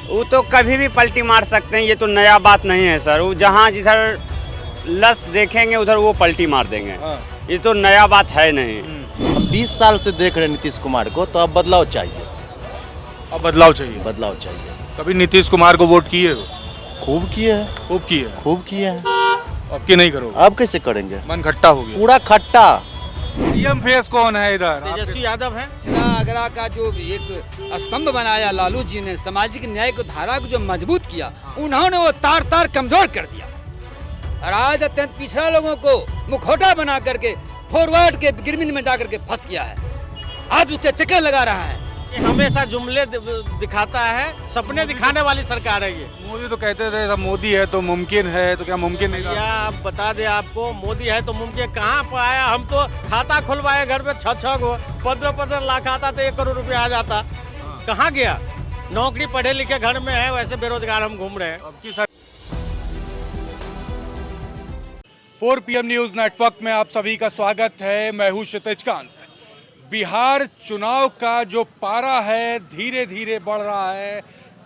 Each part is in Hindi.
वो तो कभी भी पलटी मार सकते हैं, ये तो नया बात नहीं है सर। वो जहाँ जिधर लस देखेंगे उधर वो पलटी मार देंगे। हाँ। ये तो नया बात है नहीं। हम 20 साल से देख रहे हैं नीतीश कुमार को, तो अब बदलाव चाहिए। अब बदलाव चाहिए। बदलाव चाहिए। कभी नीतीश कुमार को वोट किए हो? खूब किए हैं, खूब किए। खूब किए हैं। अब की नहीं करो? अब कैसे करेंगे? मन खट्टा हो गया। पूरा खट्टा। सीएम फेस कौन है इधर? तेजस्वी यादव है। आगरा का जो एक स्तंभ बनाया लालू जी ने, सामाजिक न्याय को धारा को जो मजबूत किया, उन्होंने वो तार तार कमजोर कर दिया। और आज अत्यंत पिछड़ा लोगों को मुखौटा बना करके फॉरवर्ड के गिरमिन में जाकर के फंस गया है। आज उसके चक्कर लगा रहा है। हमेशा जुमले दिखाता है, सपने दिखाने वाली सरकार है ये। मोदी तो कहते थे सब मोदी है तो मुमकिन है, तो क्या मुमकिन नहीं या था? आप बता दें, आपको मोदी है तो मुमकिन कहाँ पाया? हम तो खाता खुलवाए घर में 6 गो, 15 लाख आता तो 1 करोड़ रुपया आ जाता। कहाँ गया? नौकरी पढ़े लिखे घर में है, वैसे बेरोजगार हम घूम रहे हैं। अब की सर 4 PM न्यूज नेटवर्क में आप सभी का स्वागत है। मैं हूं क्षितिज कांत। बिहार चुनाव का जो पारा है धीरे धीरे बढ़ रहा है।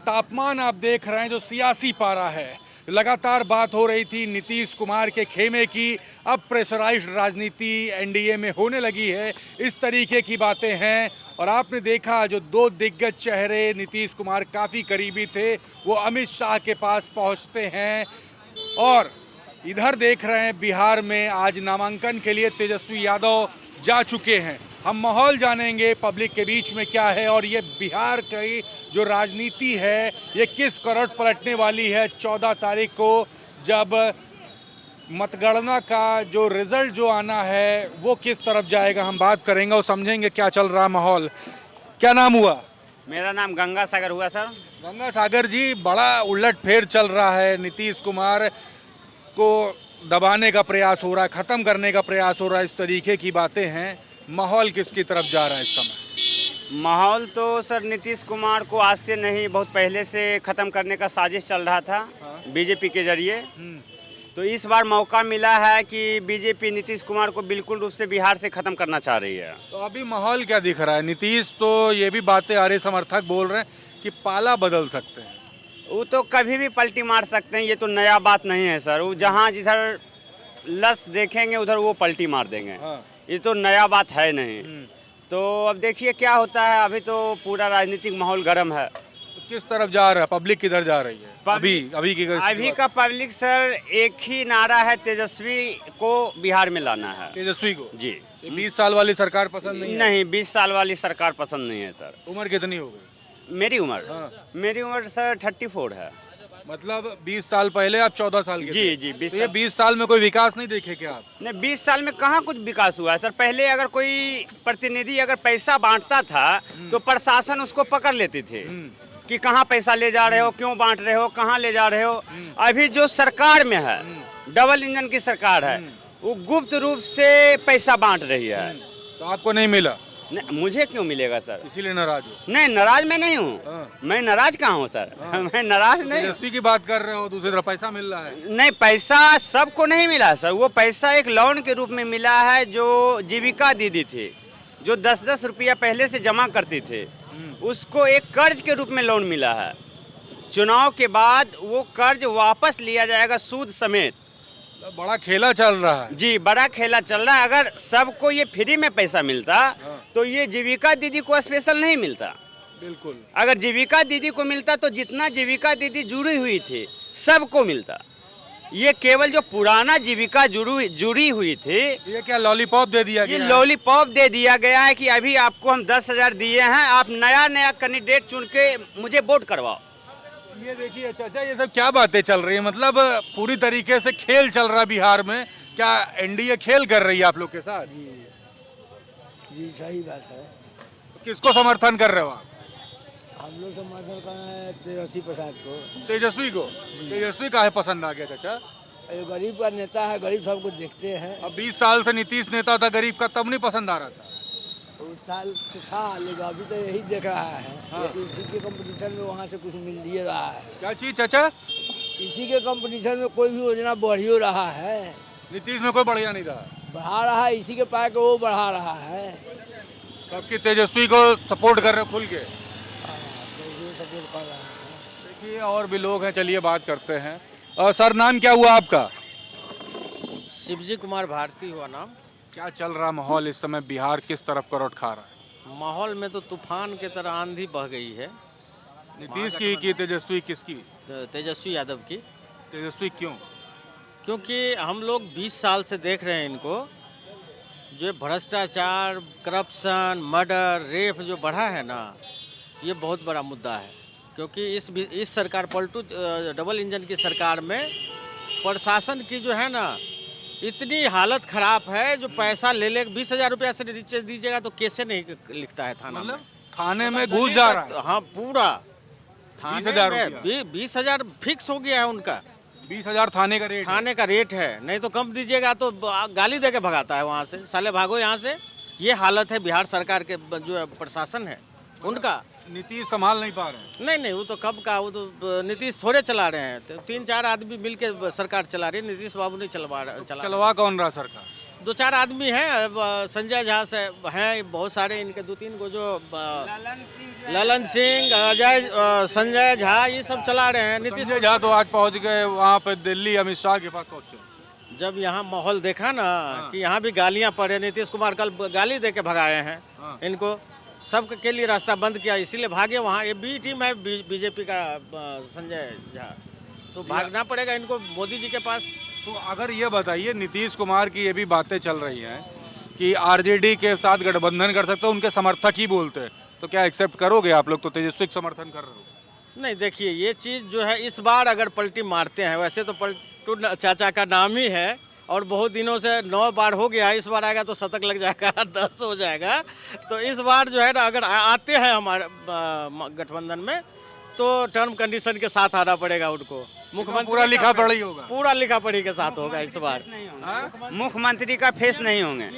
तापमान आप देख रहे हैं जो सियासी पारा है। लगातार बात हो रही थी नीतीश कुमार के खेमे की, अब प्रेशराइज्ड राजनीति एनडीए में होने लगी है, इस तरीके की बातें हैं। और आपने देखा जो 2 दिग्गज चेहरे नीतीश कुमार काफ़ी करीबी थे, वो अमित शाह के पास पहुंचते हैं। और इधर देख रहे हैं बिहार में आज नामांकन के लिए तेजस्वी यादव जा चुके हैं। हम माहौल जानेंगे पब्लिक के बीच में क्या है और ये बिहार की जो राजनीति है ये किस करवट पलटने वाली है 14 तारीख को, जब मतगणना का जो रिजल्ट जो आना है वो किस तरफ जाएगा। हम बात करेंगे और समझेंगे क्या चल रहा माहौल। क्या नाम हुआ? मेरा नाम गंगा सागर हुआ सर। गंगा सागर जी, बड़ा उलट फेर चल रहा है। नीतीश कुमार को दबाने का प्रयास हो रहा है, ख़त्म करने का प्रयास हो रहा है, इस तरीके की बातें हैं। माहौल किसकी तरफ जा रहा है इस समय? माहौल तो सर नीतीश कुमार को आज से नहीं, बहुत पहले से ख़त्म करने का साजिश चल रहा था बीजेपी के जरिए। तो इस बार मौका मिला है कि बीजेपी नीतीश कुमार को बिल्कुल रूप से बिहार से ख़त्म करना चाह रही है। तो अभी माहौल क्या दिख रहा है? नीतीश तो ये भी बातें आ रही, समर्थक बोल रहे हैं कि पाला बदल सकते हैं। वो तो कभी भी पलटी मार सकते हैं, ये तो नया बात नहीं है सर। वो जहाँ जिधर लस देखेंगे उधर वो पलटी मार देंगे। हाँ। ये तो नया बात है नहीं। तो अब देखिए क्या होता है। अभी तो पूरा राजनीतिक माहौल गर्म है। तो किस तरफ जा रहा है? पब्लिक किधर जा रही है? अभी का पब्लिक सर एक ही नारा है, तेजस्वी को बिहार में लाना है। तेजस्वी को जी। 20 साल वाली सरकार पसंद नहीं है? नहीं, 20 साल वाली सरकार पसंद नहीं है सर। उम्र कितनी हो गई? मेरी उम्र? हाँ। मेरी उम्र सर 34 है। मतलब 20 साल पहले आप 14 साल के जी थे। जी। तो ये 20 साल में कोई विकास नहीं देखे क्या आप? नहीं, 20 साल में कहाँ कुछ विकास हुआ है सर। पहले अगर कोई प्रतिनिधि अगर पैसा बांटता था तो प्रशासन उसको पकड़ लेती थी कि कहाँ पैसा ले जा रहे हो, क्यों बांट रहे हो, कहाँ ले जा रहे हो। अभी जो सरकार में है, डबल इंजन की सरकार है, वो गुप्त रूप से पैसा बांट रही है। तो आपको नहीं मिला? नहीं, मुझे क्यों मिलेगा सर? इसीलिए नाराज हो? नहीं, नाराज मैं नहीं हूँ। हाँ। मैं नाराज कहाँ हूँ सर? मैं नाराज नहीं हूँ। तेजस्वी की बात कर रहे हो, दूसरी तरफ पैसा मिल रहा है। नहीं, पैसा सबको नहीं मिला सर। वो पैसा एक लोन के रूप में मिला है। जो जीविका दीदी थी, जो 10-10 रुपया पहले से जमा करती थे, उसको एक कर्ज के रूप में लोन मिला है। चुनाव के बाद वो कर्ज वापस लिया जाएगा सूद समेत। बड़ा खेला चल रहा है। जी, बड़ा खेला चल रहा है। अगर सबको ये फ्री में पैसा मिलता तो ये जीविका दीदी को स्पेशल नहीं मिलता। बिल्कुल। अगर जीविका दीदी को मिलता तो जितना जीविका दीदी जुड़ी हुई थी सबको मिलता। ये केवल जो पुराना जीविका जुड़ी हुई थी, ये क्या लॉलीपॉप दे दिया ये गया? लॉलीपॉप दे दिया गया है कि अभी आपको हम 10,000 दिए हैं, आप नया नया कैंडिडेट चुन के मुझे वोट करवाओ। ये देखिए चाचा, ये सब क्या बातें चल रही है? मतलब पूरी तरीके से खेल चल रहा है बिहार में। क्या एनडीए खेल कर रही है आप लोग के साथ? जी सही बात है। तो किसको समर्थन कर रहे हो आप? हम लोग समर्थन कर रहे हैं तेजस्वी प्रसाद को। तेजस्वी को? तेजस्वी काहे पसंद आ गया चाचा? ये गरीब का नेता है, गरीब सबको देखते हैं। अब 20 साल से नीतीश नेता था गरीब का, तब नहीं पसंद आ रहा था? उस साल से था, लेकिन अभी तो यही देख रहा है। हाँ। ये इसी के कंपटीशन में वहाँ से कुछ मिल ही रहा है। क्या चीज चाचा? इसी के कंपटीशन में कोई भी योजना बढ़ ही रहा है। नीतीश में कोई बढ़िया नहीं रहा। बढ़ा रहा है, इसी के पाए को वो बढ़ा रहा है। तो आपकी तेजस्वी को सपोर्ट कर रहे हो खुल के? तो वो सपोर्ट कर रहा है। देखिए और भी लोग हैं, चलिए बात करते हैं। सर नाम क्या हुआ आपका? शिवजी कुमार भारती हुआ नाम। क्या चल रहा माहौल इस समय, बिहार किस तरफ करवट खा रहा है? माहौल में तो तूफान की तरह आंधी बह गई है। नीतीश की तेजस्वी किसकी? तेजस्वी यादव की। तेजस्वी क्यों? क्योंकि हम लोग 20 साल से देख रहे हैं इनको, जो भ्रष्टाचार, करप्शन, मर्डर, रेप जो बढ़ा है ना, ये बहुत बड़ा मुद्दा है। क्योंकि इस सरकार पलटू डबल इंजन की सरकार में प्रशासन की जो है ना इतनी हालत खराब है, जो पैसा ले 20,000 रुपया से नीचे दीजिएगा तो कैसे नहीं लिखता है थाना में। थाने में घुस जा रहा है। हाँ पूरा थाने 20,000 में 20,000 फिक्स हो गया है उनका। 20,000 थाने का रेट है, नहीं तो कम दीजिएगा तो गाली दे के भगाता है वहाँ से, साले भागो यहाँ से। ये हालत है बिहार सरकार के जो प्रशासन है उनका। नीतीश संभाल नहीं पा रहे हैं। नहीं वो तो कब का, वो तो नीतीश थोड़े चला रहे हैं, तो 3-4 आदमी मिलके सरकार चला रही है, नीतीश बाबू नहीं चलवा कौन रहा सरकार? 2-4 आदमी हैं, संजय झा से हैं, बहुत सारे इनके 2-3 को, जो ललन सिंह, अजय, संजय झा, ये सब चला रहे हैं। नीतीश झा तो आज पहुंच गए वहाँ पे दिल्ली, अमित शाह के पास पहुंचे। जब यहाँ माहौल देखा ना कि यहाँ भी गालियाँ पड़े, नीतीश कुमार कल गाली दे के भगाए हैं इनको, सब के लिए रास्ता बंद किया, इसीलिए भागे वहाँ। ये बी टीम है बीजेपी का संजय झा, तो भागना पड़ेगा इनको मोदी जी के पास। तो अगर ये बताइए, नीतीश कुमार की ये भी बातें चल रही हैं कि आरजेडी के साथ गठबंधन कर सकते हो, उनके समर्थक ही बोलते हैं, तो क्या एक्सेप्ट करोगे आप लोग? तो तेजस्वी समर्थन कर रहे हो? नहीं, देखिए ये चीज़ जो है इस बार अगर पलटी मारते हैं, वैसे तो पलटू चाचा का नाम ही है और बहुत दिनों से 9 बार हो गया, इस बार आएगा तो शतक लग जाएगा, 10 हो जाएगा। तो इस बार जो है ना अगर आते हैं हमारे गठबंधन में तो टर्म कंडीशन के साथ आना पड़ेगा उनको। मुख्यमंत्री पूरा लिखा पढ़ी होगा, पूरा लिखा पढ़ी के साथ होगा इस बार। मुख्यमंत्री का फेस नहीं होंगे।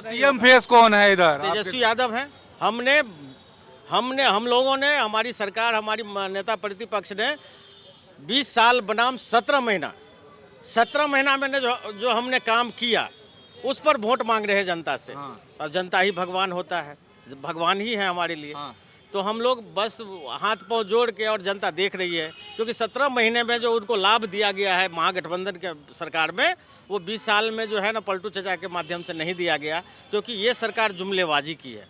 सीएम फेस कौन है इधर? तेजस्वी यादव है। हम लोगों ने, हमारी सरकार, हमारी नेता प्रतिपक्ष ने 20 साल बनाम 17 महीना में जो हमने काम किया, उस पर वोट मांग रहे हैं जनता से। और जनता ही भगवान होता है, भगवान ही है हमारे लिए। तो हम लोग बस हाथ पांव जोड़ के, और जनता देख रही है, क्योंकि 17 महीने में जो उनको लाभ दिया गया है महागठबंधन के सरकार में, वो 20 साल में जो है ना पलटू चाचा के माध्यम से नहीं दिया गया। क्योंकि ये सरकार जुमलेबाजी की है,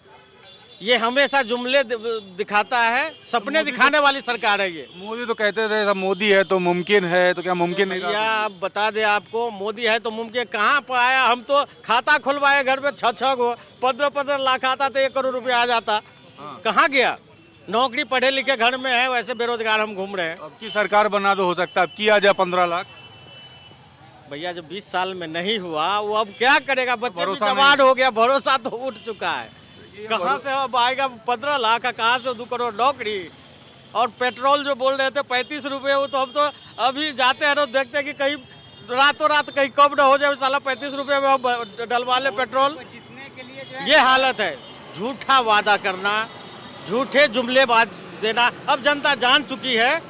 ये हमेशा जुमले दिखाता है, सपने दिखाने वाली सरकार है ये। मोदी तो कहते थे सब मोदी है तो मुमकिन है, तो क्या मुमकिन नहीं? या आप बता दें, आपको मोदी है तो मुमकिन कहाँ पाया? हम तो खाता खुलवाए घर में 6 गो, 15 लाख आता तो 1 करोड़ रुपया आ जाता। कहाँ गया? नौकरी पढ़े लिखे घर में है, वैसे बेरोजगार हम घूम रहे हैं। अब की सरकार बना तो हो सकता है अब किया जाए 15 लाख। भैया जब 20 साल में नहीं हुआ, वो अब क्या करेगा? बच्चे भी जवान हो गया, भरोसा तो उठ चुका है। कहाँ से अब आएगा 15 लाख का? कहाँ से 2 करोड़ नौकरी? और पेट्रोल जो बोल रहे थे 35 रुपये, वो तो हम तो अभी जाते हैं तो देखते हैं कि कहीं रातों रात कहीं कम ना हो जाए, साला 35 रुपये में हम डलवा ले पेट्रोल। ये हालत है। झूठा वादा करना, झूठे जुमले बात देना, अब जनता जान चुकी है।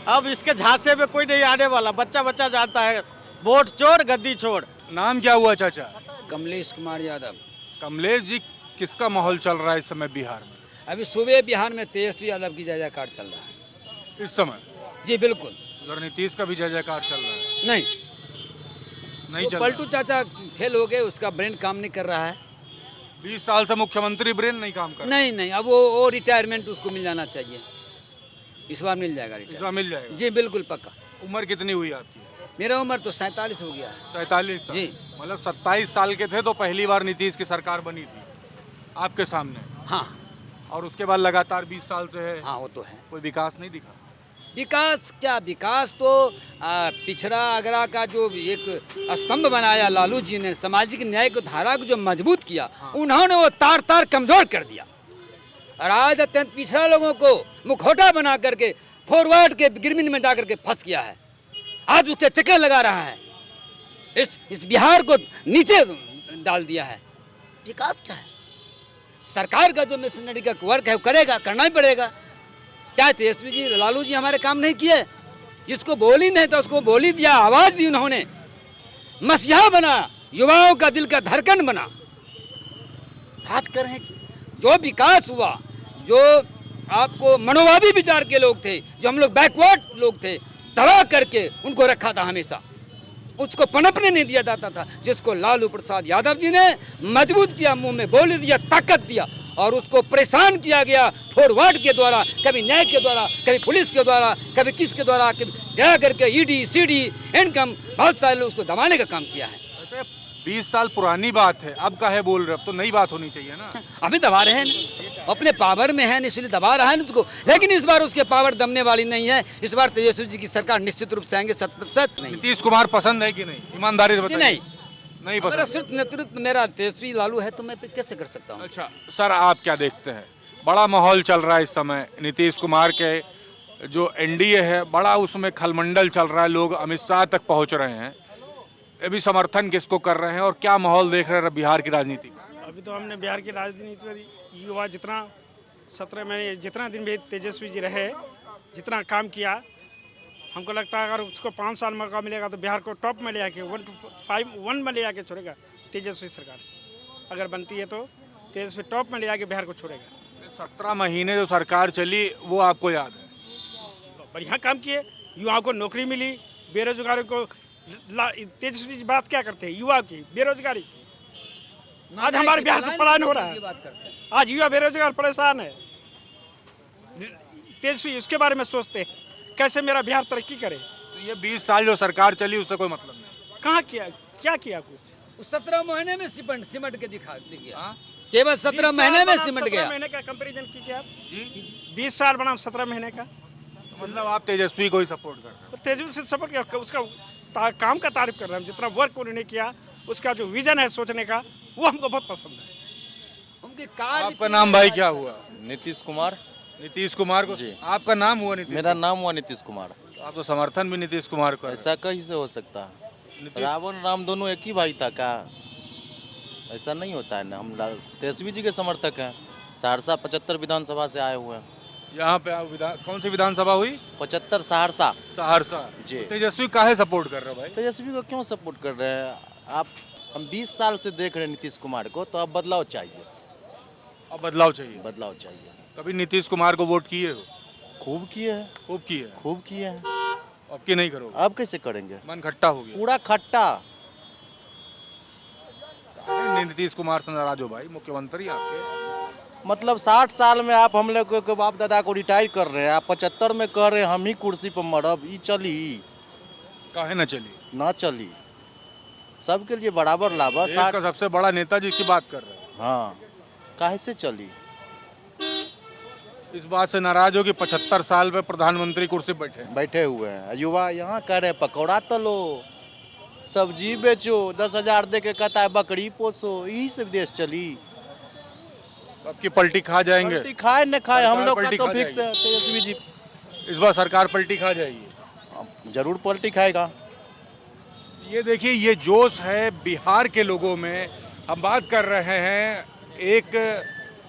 अब इसके झांसे में कोई नहीं आने वाला, बच्चा जानता है, वोट चोर गद्दी छोड़। नाम क्या हुआ चाचा? कमलेश कुमार यादव। कमलेश जी, किसका माहौल चल रहा है इस समय बिहार में? अभी सुबह बिहार में तेजस्वी यादव की जय-जयकार चल रहा है इस समय। जी बिल्कुल। उधर नीतीश का भी जय-जयकार चल रहा है? नहीं चल रहा। पलटू चाचा फेल हो गए, उसका ब्रेन काम नहीं कर रहा है। 20 साल से मुख्यमंत्री ब्रेन नहीं काम कर रहा। नहीं, अब वो रिटायरमेंट उसको मिल जाना चाहिए, इस बार मिल जाएगा रिटायर। इस बार मिल जाएगा? जी बिल्कुल पक्का। उम्र कितनी हुई आपकी? मेरा उम्र तो 47 हो गया है। 47 जी। मतलब 27 साल के थे तो पहली बार नीतीश की सरकार बनी थी आपके सामने। हाँ। और उसके बाद लगातार 20 साल से है। हाँ वो तो है। कोई विकास नहीं दिखा? विकास क्या, विकास तो पिछड़ा आगरा का जो एक स्तंभ बनाया लालू जी ने, सामाजिक न्याय को धारा को जो मजबूत किया, उन्होंने वो तार कमजोर कर दिया। और आज अत्यंत पिछड़ा लोगों को मुखौटा बना करके फॉरवर्ड के गिरमिन में जाकर के फंस गया है। आज उसके चक्कर लगा रहा है, इस बिहार को नीचे डाल दिया है। विकास क्या है? सरकार का जो मिशनरी का वर्क है वो करेगा, करना ही पड़ेगा। क्या तेजस्वी जी, लालू जी हमारे काम नहीं किए? जिसको बोली नहीं था उसको बोली दिया, आवाज दी उन्होंने, मसीहा बना, युवाओं का दिल का धड़कन बना। आज कर रहे हैं कि जो विकास हुआ, जो आपको मनोवादी विचार के लोग थे, जो हम लोग बैकवर्ड लोग थे, दबा करके उनको रखा था हमेशा, उसको पनपने नहीं दिया जाता था, जिसको लालू प्रसाद यादव जी ने मजबूत किया, मुंह में बोल दिया, ताकत दिया और उसको परेशान किया गया फॉरवर्ड के द्वारा, कभी न्याय के द्वारा, कभी पुलिस के द्वारा, कभी किसके द्वारा, कभी डरा करके ईडी सीडी इनकम, बहुत सारे लोग उसको दबाने का काम किया है। अच्छा 20 साल पुरानी बात है, अब काहे बोल रहे, अब तो नई बात होनी चाहिए ना। अभी दबा रहे हैं, अपने पावर में है इसलिए दबा रहा है उसको, लेकिन इस बार उसके पावर दमने वाली नहीं है। इस बार तेजस्वी जी की सरकार निश्चित रूप से आएंगे 100% नहीं। नीतीश कुमार पसंद है कि नहीं, ईमानदारी से जी बताइए। नहीं, नहीं मेरा पसंद। सिर्फ नेतृत्व मेरा तेजस्वी लालू है तो मैं कैसे कर सकता हूँ। अच्छा सर, आप क्या देखते हैं, बड़ा माहौल चल रहा है इस समय, नीतीश कुमार के जो एनडीए है बड़ा उसमें खलमंडल चल रहा है, लोग अमित शाह तक पहुंच रहे हैं, अभी समर्थन किसको कर रहे हैं और क्या माहौल देख रहे हैं बिहार की राजनीति का? अभी तो हमने बिहार की राजनीति में युवा जितना 17 महीने जितना दिन भी तेजस्वी जी रहे, जितना काम किया, हमको लगता है अगर उसको 5 साल मौका मिलेगा तो बिहार को टॉप में ले आके 1 में ले आके छोड़ेगा तेजस्वी सरकार। अगर बनती है तो तेजस्वी टॉप में ले आके बिहार को छोड़ेगा। 17 महीने जो सरकार चली वो आपको याद है? बढ़िया काम किए, युवाओं को नौकरी मिली, बेरोजगारों को तेजस्वी जी बात क्या करते हैं युवा की, बेरोजगारी की। आज हमारे बिहार से पलायन हो रहा है, आज युवा बेरोजगार परेशान है। तेजस्वी उसके बारे में सोचते हैं कैसे मेरा बिहार तरक्की करे। तो ये 20 साल जो सरकार चली उससे कोई मतलब नहीं। कहाँ किया, क्या किया कुछ? 17 महीने में सिमट के दिखा दिया, केवल 17 महीने में सिमट गया। 17 महीने का कंपैरिजन कीजिए आप, 20 साल बनाम 17 महीने का। मतलब आप तेजस्वी को ही सपोर्ट कर रहे हैं? तेजस्वी से सपोर्ट किया, उसका काम का तारीफ कर रहे हैं, जितना वर्क उन्होंने किया, उसका जो विजन है सोचने का, वो हमको बहुत पसंद है। उनके कार्य आपका नाम भाई क्या हुआ? नीतीश कुमार। नीतीश कुमार को? जी। आपका नाम हुआ नीतीश? मेरा नाम हुआ नीतीश कुमार। तो आप तो समर्थन भी नीतीश कुमार को है। ऐसा कैसे हो सकता है? रावण राम दोनों एक ही भाई था क्या? ऐसा नहीं होता है ना। हम तेजस्वी जी के समर्थक हैं। सहरसा 75 विधानसभा से आए हुए हैं। यहाँ पे आप कौन सी विधानसभा हुई? 75 सहरसा। सहरसा जी। तो तेजस्वी काहे सपोर्ट कर रहे हो भाई? तेजस्वी को क्यों सपोर्ट कर रहे हैं आप? हम 20 साल से देख रहे हैं नीतीश कुमार को, तो अब बदलाव चाहिए। अब बदलाव चाहिए। बदलाव चाहिए। कभी नीतीश कुमार को वोट किए हो? खूब किए हैं। खूब किए। खूब किए हैं। अब की नहीं करोगे? अब कैसे करेंगे? मन खट्टा हो गया। पूरा खट्टा। नीतीश कुमार से नाराज हो भाई, मुख्यमंत्री आपके। मतलब 60 साल में आप हम लोग के बाप दादा को रिटायर कर रहे हैं, आप 75 में कह रहे हैं हम ही कुर्सी पर मरब। ये चली? काहे न चली? ना चली। सबके लिए बराबर लाभ। देश का सबसे बड़ा नेता जी की बात कर रहे हैं। हाँ, काहे से चली? इस बात से नाराज हो कि 75 साल में प्रधानमंत्री कुर्सी बैठे बैठे हुए हैं। युवा यहाँ कह रहे पकौड़ा तलो, सब्जी बेचो, 10,000 दे के कहता है बकरी पोसो। यही सब देश चली। आपकी पलटी खा जाएंगे? पलटी खाए न खाए, हम सरकार लोग का पलटी तो खा फिक्स है। तेजस्वी जी इस बार सरकार पलटी खा जाएगी। जरूर पलटी खाएगा। ये देखिए, ये जोश है बिहार के लोगों में। हम बात कर रहे हैं, एक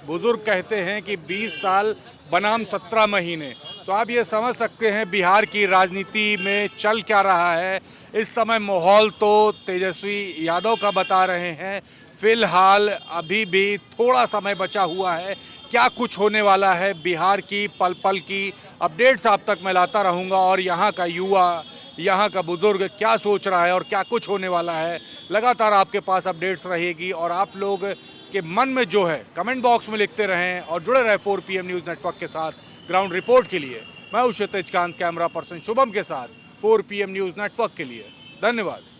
बुजुर्ग कहते हैं कि 20 साल बनाम 17 महीने। तो आप ये समझ सकते हैं बिहार की राजनीति में चल क्या रहा है इस समय। माहौल तो तेजस्वी यादव का बता रहे हैं। फिलहाल अभी भी थोड़ा समय बचा हुआ है। क्या कुछ होने वाला है बिहार की पल पल की अपडेट्स आप तक मैं लाता रहूँगा। और यहाँ का युवा, यहाँ का बुजुर्ग क्या सोच रहा है और क्या कुछ होने वाला है, लगातार आपके पास अपडेट्स रहेगी। और आप लोग के मन में जो है कमेंट बॉक्स में लिखते रहें और जुड़े रहें 4 PM न्यूज़ नेटवर्क के साथ। ग्राउंड रिपोर्ट के लिए मैं हूं क्षितिज कांत, कैमरा पर्सन शुभम के साथ 4 PM न्यूज़ नेटवर्क के लिए। धन्यवाद।